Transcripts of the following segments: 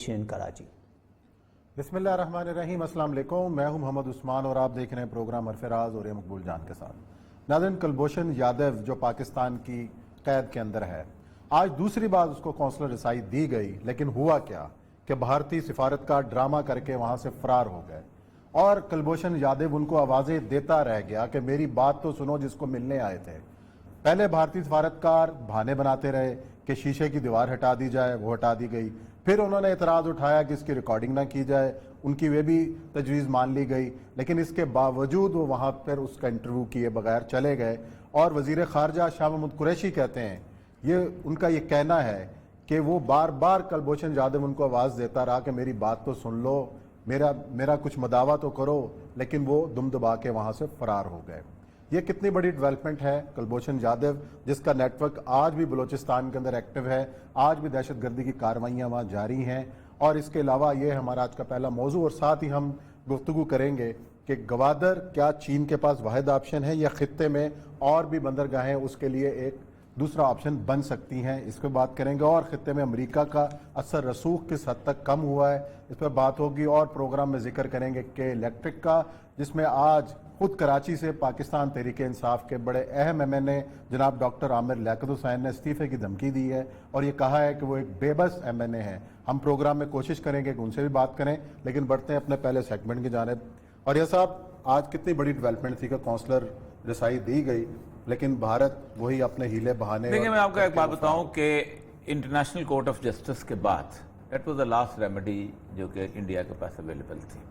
कराची। बिस्मिल्लाहिर्रहमानिर्रहीम, अस्सलाम वालेकुम। मैं हूं मोहम्मद उस्मान और आप देख रहे हैं प्रोग्राम अरफराज और मकबूल जान के साथ। नाज़रीन, कुलभूषण यादव जो पाकिस्तान की कैद के अंदर है, आज दूसरी बार उसको कौंसलर रसाई दी गई, लेकिन हुआ क्या कि भारतीय सिफारत का ड्रामा करके वहां से फरार हो गए और कुलभूषण यादव उनको आवाज़ें देता रह गया कि मेरी बात तो सुनो जिसको मिलने आए थे। पहले भारतीय सफारतकार बहाने बनाते रहे कि शीशे की दीवार हटा दी जाए, वो हटा दी गई। फिर उन्होंने एतराज़ उठाया कि इसकी रिकॉर्डिंग ना की जाए, उनकी वे भी तजवीज़ मान ली गई, लेकिन इसके बावजूद वो वहाँ पर उसका इंटरव्यू किए बगैर चले गए। और वज़ीर ख़ारजा शाह महमूद कुरैशी कहते हैं, उनका ये कहना है कि वो बार बार कुलभूषण यादव उनको आवाज़ देता रहा कि मेरी बात तो सुन लो, मेरा कुछ मदावा तो करो, लेकिन वो दुम दबा के वहाँ से फरार हो गए। ये कितनी बड़ी डेवलपमेंट है। कुलभूषण यादव जिसका नेटवर्क आज भी बलूचिस्तान के अंदर एक्टिव है, आज भी दहशतगर्दी की कार्रवाइयाँ वहाँ जारी हैं। और इसके अलावा ये हमारा आज का पहला मौजू, और साथ ही हम गुफ्तगू करेंगे कि गवादर क्या चीन के पास वाहिद ऑप्शन है या खित्ते में और भी बंदरगाहें उसके लिए एक दूसरा ऑप्शन बन सकती हैं, इस पर बात करेंगे। और खित्ते में अमेरिका का असर रसूख किस हद तक कम हुआ है, इस पर बात होगी। और प्रोग्राम में जिक्र करेंगे कि इलेक्ट्रिक का, जिसमें आज खुद कराची से पाकिस्तान तहरीक इंसाफ के बड़े अहम MNA जनाब डॉक्टर आमिर लियाकत हुसैन ने इस्तीफे की धमकी दी है और ये कहा है कि वो एक बेबस MNA है। हम प्रोग्राम में कोशिश करेंगे कि उनसे भी बात करें, लेकिन बढ़ते हैं अपने पहले सेगमेंट की जानिब। और यह साहब, आज कितनी बड़ी डेवलपमेंट थी कि कौंसलर रसाई दी गई, लेकिन भारत वही अपने हीले बहाने। देखिए, मैं आपको एक बात बताऊं कि इंटरनेशनल कोर्ट ऑफ जस्टिस के बाद that was the last remedy जो कि इंडिया के पास अवेलेबल थी।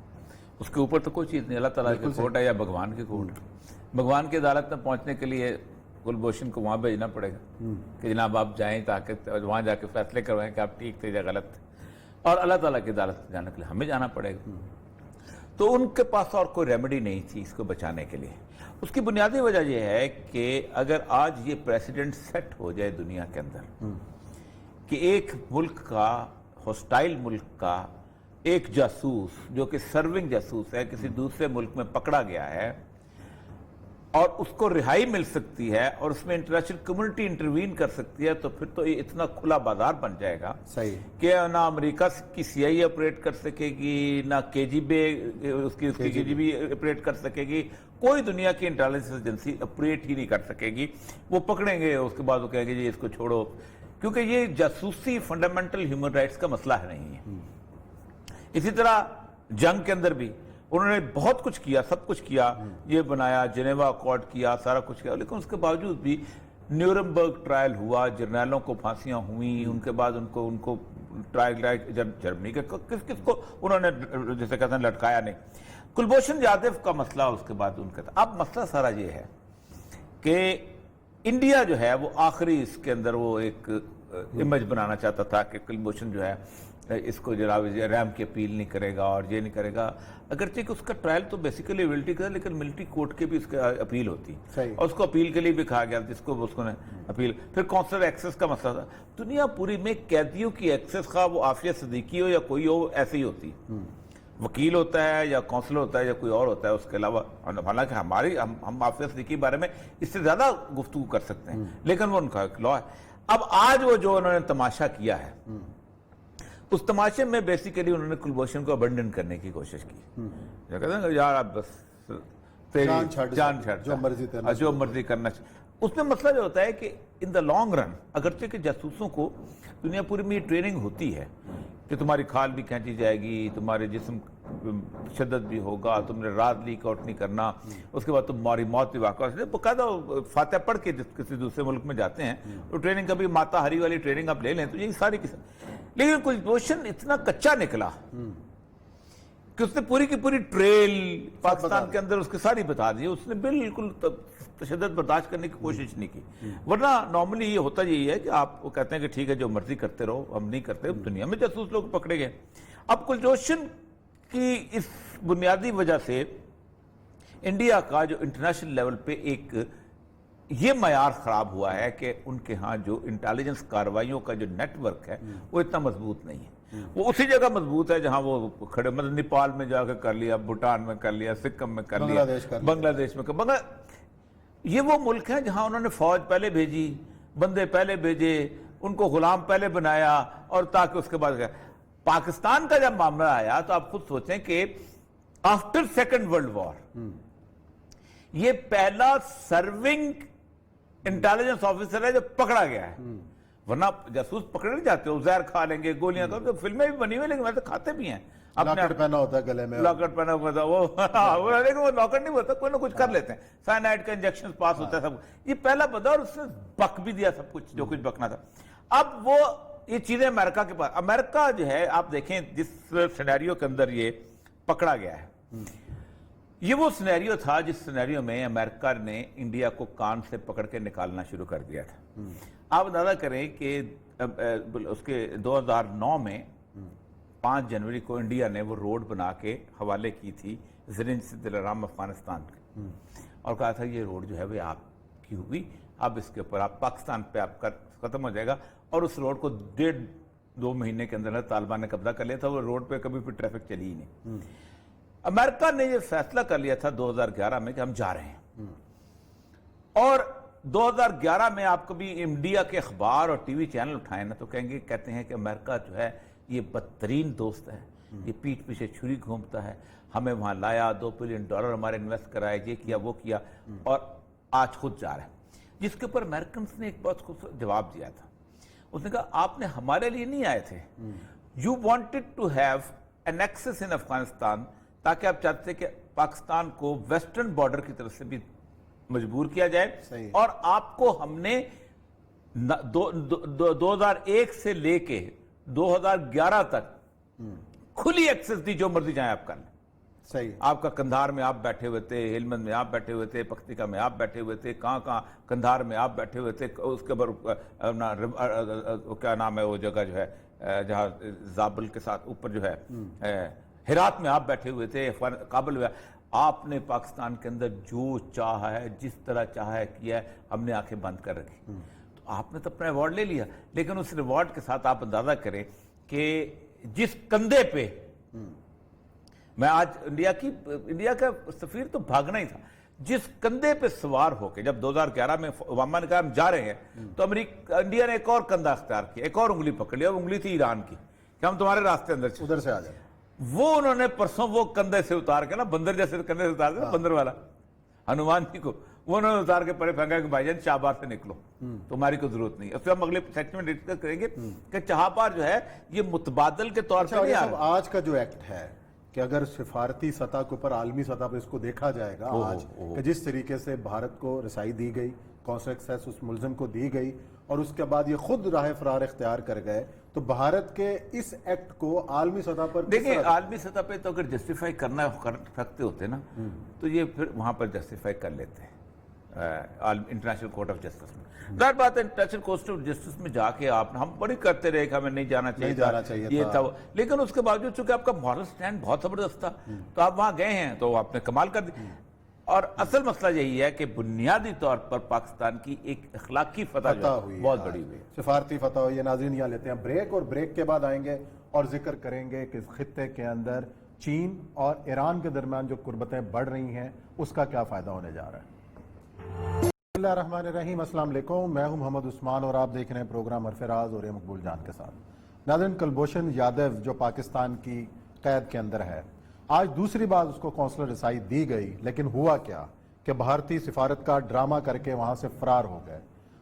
उसके ऊपर तो कोई चीज़ नहीं, अल्लाह ताला की कोर्ट है या भगवान की कोर्ट। भगवान की अदालत में पहुंचने के लिए कुलभूषण को वहाँ भेजना पड़ेगा कि जनाब आप जाएं ताकि वहाँ जाके फैसले करवाएं कि आप ठीक थे या गलत थे, और अल्लाह ताला की अदालत में जाने के लिए हमें जाना पड़ेगा। तो उनके पास और कोई रेमेडी नहीं थी इसको बचाने के लिए। उसकी बुनियादी वजह यह है कि अगर आज ये प्रेसिडेंट सेट हो जाए दुनिया के अंदर कि एक मुल्क का, हॉस्टाइल मुल्क का एक जासूस जो कि सर्विंग जासूस है, किसी दूसरे मुल्क में पकड़ा गया है और उसको रिहाई मिल सकती है और उसमें इंटरनेशनल कम्युनिटी इंटरवीन कर सकती है, तो फिर तो ये इतना खुला बाजार बन जाएगा सही कि ना अमेरिका की CIA ऑपरेट कर सकेगी, ना KGB उसकी KGB ऑपरेट कर सकेगी, कोई दुनिया की इंटेलिजेंस एजेंसी ऑपरेट ही नहीं कर सकेगी। वो पकड़ेंगे, उसके बाद वो कहेंगे जी इसको छोड़ो, क्योंकि ये जासूसी फंडामेंटल ह्यूमन राइट्स का मसला है नहीं है। इसी तरह जंग के अंदर भी उन्होंने बहुत कुछ किया, सब कुछ किया, ये बनाया, जिनेवा अकॉर्ड किया, सारा कुछ किया, लेकिन उसके बावजूद भी न्यूरमबर्ग ट्रायल हुआ, जर्नैलों को फांसियां हुई, उनके बाद उनको ट्रायल जर्मनी के किसको उन्होंने जैसे कहते हैं लटकाया नहीं। कुलभूषण यादव का मसला उसके बाद उनका था। अब मसला सारा ये है कि इंडिया जो है वो आखिरी इसके अंदर वो एक इमेज बनाना चाहता था कि कुलभूषण जो है इसको जनाब रैम की अपील नहीं करेगा और ये नहीं करेगा, अगरचे कि उसका ट्रायल तो बेसिकली मिलिट्री का, लेकिन मिलिट्री कोर्ट के भी उसका अपील होती और उसको अपील के लिए भी कहा गया जिसको उसको ने अपील। फिर कौंसलर एक्सेस का मसला था। दुनिया पूरी में कैदियों की एक्सेस का वो आफिया सिद्दीकी हो या कोई हो, ऐसे ही होती, वकील होता है या कौंसलर होता है या कोई और होता है। उसके अलावा हालांकि हम आफिया सिद्दीकी के बारे में इससे ज्यादा गुफ्तगू कर सकते हैं, लेकिन वो उनका एक लॉ है। अब आज वो जो उन्होंने तमाशा किया है, उस तमाशे में बेसिकली उन्होंने कुलभूषण को अबंडन करने की कोशिश की। कहते हैं यार आप बस तेरी जान छाड़ जो मर्जी करना चाहिए। उसमें मसला जो होता है कि इन द लॉन्ग रन, अगरचे के जासूसों को दुनिया पूरी में ट्रेनिंग होती है कि तुम्हारी खाल भी खींची जाएगी, तुम्हारे जिस्म शिद्दत भी होगा, तुमने रात लीक आउट नहीं करना, उसके बाद तुम्हारी मौत भी वाक़ बाकायदा फातिहा पढ़ के किसी दूसरे मुल्क में जाते हैं तो ट्रेनिंग, कभी माता हरी वाली ट्रेनिंग आप ले लें तो यही सारी किस्म। लेकिन कुलभूषण इतना कच्चा निकला कि उसने पूरी की पूरी ट्रेल पाकिस्तान के अंदर उसके सारी बता दी। उसने बिल्कुल तशद्दुद बर्दाश्त करने की कोशिश नहीं की। वरना नॉर्मली ये होता यही है कि आप वो कहते हैं कि ठीक है जो मर्जी करते रहो, हम नहीं करते। दुनिया में जासूस लोग पकड़े गए। अब कुलभूषण की इस बुनियादी वजह से इंडिया का जो इंटरनेशनल लेवल पे एक ये मयार खराब हुआ है कि उनके यहाँ जो इंटेलिजेंस कार्रवाइयों का जो नेटवर्क है वो इतना मजबूत नहीं है। वो उसी जगह मजबूत है जहां वो खड़े, मतलब नेपाल में जाकर कर लिया, भूटान में कर लिया, सिक्किम में कर लिया, बांग्लादेश में कर। ये वो मुल्क है जहां उन्होंने फौज पहले भेजी, बंदे पहले भेजे, उनको गुलाम पहले बनाया और ताकि उसके बाद पाकिस्तान का जब मामला आया तो आप खुद सोचें कि आफ्टर सेकेंड वर्ल्ड वॉर ये पहला सर्विंग इंटेलिजेंस ऑफिसर है जो पकड़ा गया है। वरना जासूस पकड़े नहीं जाते, जहर खा लेंगे, गोलियां तो फिल्में भी बनी हुई, लेकिन वैसे खाते भी हैं। लॉकेट पहना होता है गले में, लॉकेट पहना होता है वो लेकिन वो लॉकेट नहीं होता, कोई ना कुछ कर लेते हैं, साइनाइड का इंजेक्शन पास होता है सब। ये पहला बंदा और उसने बक भी दिया सब कुछ जो कुछ बकना था। अब वो ये चीजें अमेरिका के पास, अमेरिका जो है आप देखें जिस सिनेरियो के अंदर ये पकड़ा गया है, ये वो सिनेरियो था जिस सिनेरियो में अमेरिका ने इंडिया को कान से पकड़ के निकालना शुरू कर दिया था। आप अंदाजा करें कि उसके 2009 में 5 जनवरी को इंडिया ने वो रोड बना के हवाले की थी ज़रिंज से दिलाराम अफगानिस्तान के, और कहा था ये रोड जो है वो आपकी हुई, अब इसके ऊपर आप पाकिस्तान पे आपका खत्म हो जाएगा। और उस रोड को 1.5-2 महीने के अंदर तालिबान ने कब्जा कर लिया था, वो रोड पे कभी भी ट्रैफिक चली ही नहीं। अमेरिका ने ये फैसला कर लिया था 2011 में कि हम जा रहे हैं, और 2011 में आप कभी इंडिया के अखबार और टीवी चैनल उठाए ना तो कहते हैं कि अमेरिका जो है ये बदतरीन दोस्त है, ये पीठ पीछे छुरी घूमता है, हमें वहां लाया, $2 बिलियन हमारे इन्वेस्ट कराए, ये किया वो किया, और आज खुद जा रहा है। जिसके ऊपर अमेरिकन ने एक बहुत खूबसूरत जवाब दिया था। उसने कहा आपने हमारे लिए नहीं आए थे, you wanted to have an access in Afghanistan, ताकि आप चाहते थे कि पाकिस्तान को वेस्टर्न बॉर्डर की तरफ से भी मजबूर किया जाए, और आपको हमने 2001 से लेके 2011 तक खुली एक्सेस दी, जो मर्जी जाए आप कर लें। सही, आपका कंधार में आप बैठे हुए थे, हेलमंद में आप बैठे हुए थे, पख्तिका में आप बैठे हुए थे, कहाँ कंधार में आप बैठे हुए थे, उसके ऊपर क्या नाम है वो जगह जो है जहाँ जाबल के साथ ऊपर जो है हेरात में आप बैठे हुए थे, काबुल में आपने पाकिस्तान के अंदर जो चाहा है, जिस तरह चाहा है किया है, हमने आंखें बंद कर रखी। तो आपने तो अपना अवार्ड ले लिया, लेकिन उस रिवॉर्ड के साथ आप अंदाजा करें कि जिस कंधे पे मैं आज इंडिया का सफीर तो भागना ही था, जिस कंधे पे सवार होके जब 2011 में ओबामा ने कहा हम जा रहे हैं, तो इंडिया ने एक और कंधा अख्तियार किया, एक और उंगली पकड़ लिया, उंगली थी ईरान की कि हम तुम्हारे रास्ते अंदर उधर से आ जाए। वो उन्होंने परसों वो कंधे से उतार के ना, बंदर जैसे कंधे से उतार के, बंदर वाला हनुमान जी को वो उन्होंने उतार के परे फेंका कि भाईजान शाहबार से निकलो, तुम्हारी कोई जरूरत नहीं। उससे हम अगले सेक्शन में डिस्कस करेंगे कि शाहबार जो है ये मुतबादल के तौर पर नहीं आ रहा। आज का जो एक्ट है कि अगर सिफारती सतह के ऊपर आलमी सतह पर इसको देखा जाएगा आज कि जिस तरीके से भारत को रसाई दी गई, कौंसल एक्सेस उस मुलजम को दी गई, और उसके बाद ये खुद राह फरार इख्तियार कर गए, तो भारत के इस एक्ट को आलमी सतह पर देखिए, आलमी सतह पे तो अगर जस्टिफाई कर सकते होते ना तो ये फिर वहां पर जस्टिफाई कर लेते हैं इंटरनेशनल कोर्ट ऑफ जस्टिस में। जाहिर बात है इंटरनेशनल कोर्ट ऑफ जस्टिस में जाके हम बड़ी करते रहे कि हमें नहीं जाना चाहिए ये था, लेकिन उसके बावजूद चूंकि आपका मॉरल स्टैंड बहुत जबरदस्त था तो आप वहां गए हैं, तो आपने कमाल कर दी। और असल मसला यही है कि बुनियादी तौर पर पाकिस्तान की एक अखलाकी फतह बहुत बड़ी हुई है, सिफारती फतह हुई है। नाज़रीन यहाँ लेते हैं ब्रेक, और ब्रेक के बाद आएंगे और जिक्र करेंगे कि इस खित्ते के अंदर चीन और ईरान के दरमियान जो कुर्बतें बढ़ रही हैं उसका क्या फायदा होने जा रहा है। बिस्मिल्लाहिर्रहमानिर्रहीम, अस्सलाम वालेकुम, मैं हूं मोहम्मद उस्मान और आप देख रहे हैं प्रोग्राम अरफराज और मकबूल जान के साथ। नाज़रीन, कुलभूषण यादव जो पाकिस्तान की कैद के अंदर है, आज दूसरी बार उसको कौंसलर रसाई दी गई, लेकिन हुआ क्या कि भारतीय सिफारत का ड्रामा करके वहां से फरार हो गए,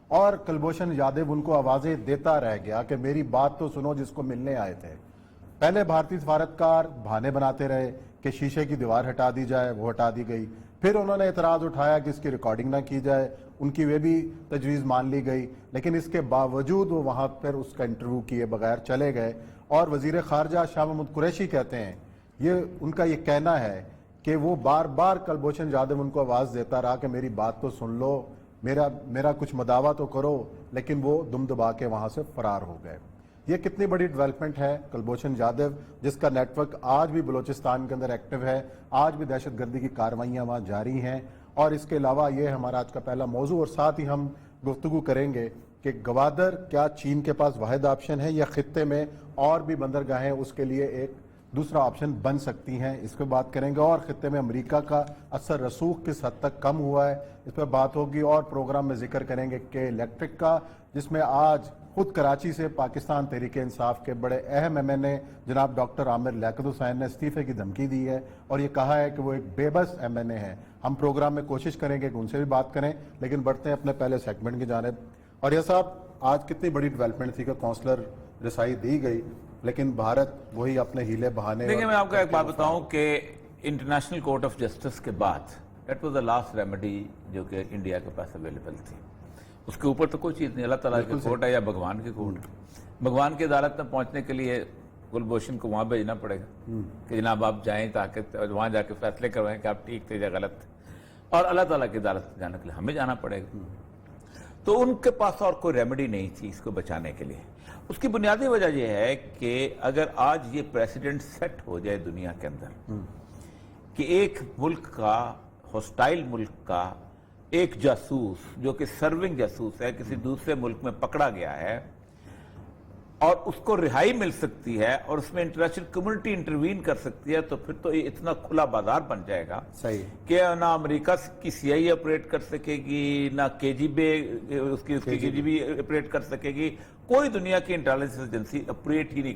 और कुलभूषण यादव उनको आवाजें देता रह गया कि मेरी बात तो सुनो जिसको मिलने आए थे। पहले भारतीय सिफारतकार बहाने बनाते रहे कि शीशे की दीवार हटा दी जाए, वो हटा दी गई। फिर उन्होंने एतराज उठाया कि इसकी रिकॉर्डिंग ना की जाए, उनकी वे भी तजवीज़ मान ली गई, लेकिन इसके बावजूद वो वहाँ पर उसका इंटरव्यू किए बगैर चले गए। और वज़ीर ख़ारजा शाह महमूद कुरैशी कहते हैं, उनका ये कहना है कि वो बार बार कुलभूषण यादव उनको आवाज़ देता रहा कि मेरी बात तो सुन लो, मेरा कुछ मदावा तो करो, लेकिन वो दुम दबा के वहाँ से फरार हो गए। ये कितनी बड़ी डेवलपमेंट है। कुलभूषण यादव जिसका नेटवर्क आज भी बलूचिस्तान के अंदर एक्टिव है, आज भी दहशतगर्दी की कार्रवाइयाँ वहाँ जारी हैं। और इसके अलावा ये हमारा आज का पहला मौजू, और साथ ही हम गुफ्तगू करेंगे कि गवादर क्या चीन के पास वाहिद ऑप्शन है या खित्ते में और भी बंदरगाहें उसके लिए एक दूसरा ऑप्शन बन सकती हैं, इस पर बात करेंगे। और खित्ते में अमेरिका का असर रसूख किस हद तक कम हुआ है, इस पर बात होगी। और प्रोग्राम में जिक्र करेंगे कि इलेक्ट्रिक का, जिसमें आज खुद कराची से पाकिस्तान तहरीक इंसाफ के बड़े अहम MNA जनाब डॉक्टर आमिर लियाकत हुसैन ने इस्तीफे की धमकी दी है और ये कहा है कि वो एक बेबस MNA है। हम प्रोग्राम में कोशिश करेंगे कि उनसे भी बात करें, लेकिन बढ़ते हैं अपने पहले सेगमेंट की जानिब। और ये साहब, आज कितनी बड़ी डेवलपमेंट थी कि कौंसलर रिसाई दी गई, लेकिन भारत वही अपने हीले बहाने। देखिए, मैं आपको एक बात बताऊं कि इंटरनेशनल कोर्ट ऑफ जस्टिस के बाद that was the last remedy जो कि इंडिया के पास अवेलेबल थी। उसके ऊपर तो कोई चीज़ नहीं, अल्लाह ताला की कोर्ट है या भगवान की कोर्ट। भगवान की अदालत में पहुंचने के लिए कुलभूषण को वहाँ भेजना पड़ेगा कि जनाब आप जाएं ताकि वहाँ जाके फैसले करवाएं कि आप ठीक थे या गलत थे, और अल्लाह ताला की अदालत में जाने के लिए हमें जाना पड़ेगा। तो उनके पास और कोई रेमेडी नहीं थी इसको बचाने के लिए। उसकी बुनियादी वजह यह है कि अगर आज ये प्रेसिडेंट सेट हो जाए दुनिया के अंदर कि एक मुल्क का, हॉस्टाइल मुल्क का एक जासूस जो कि सर्विंग जासूस है किसी दूसरे मुल्क में पकड़ा गया है और उसको रिहाई मिल सकती है और उसमें इंटरनेशनल कम्युनिटी इंटरवीन कर सकती है, तो फिर तो ये इतना खुला बाजार बन जाएगा सही कि ना अमेरिका की CIA ऑपरेट कर सकेगी, ना KGB उसकी KGB ऑपरेट कर सकेगी, कोई दुनिया की इंटेलिजेंस एजेंसी ऑपरेट ही नहीं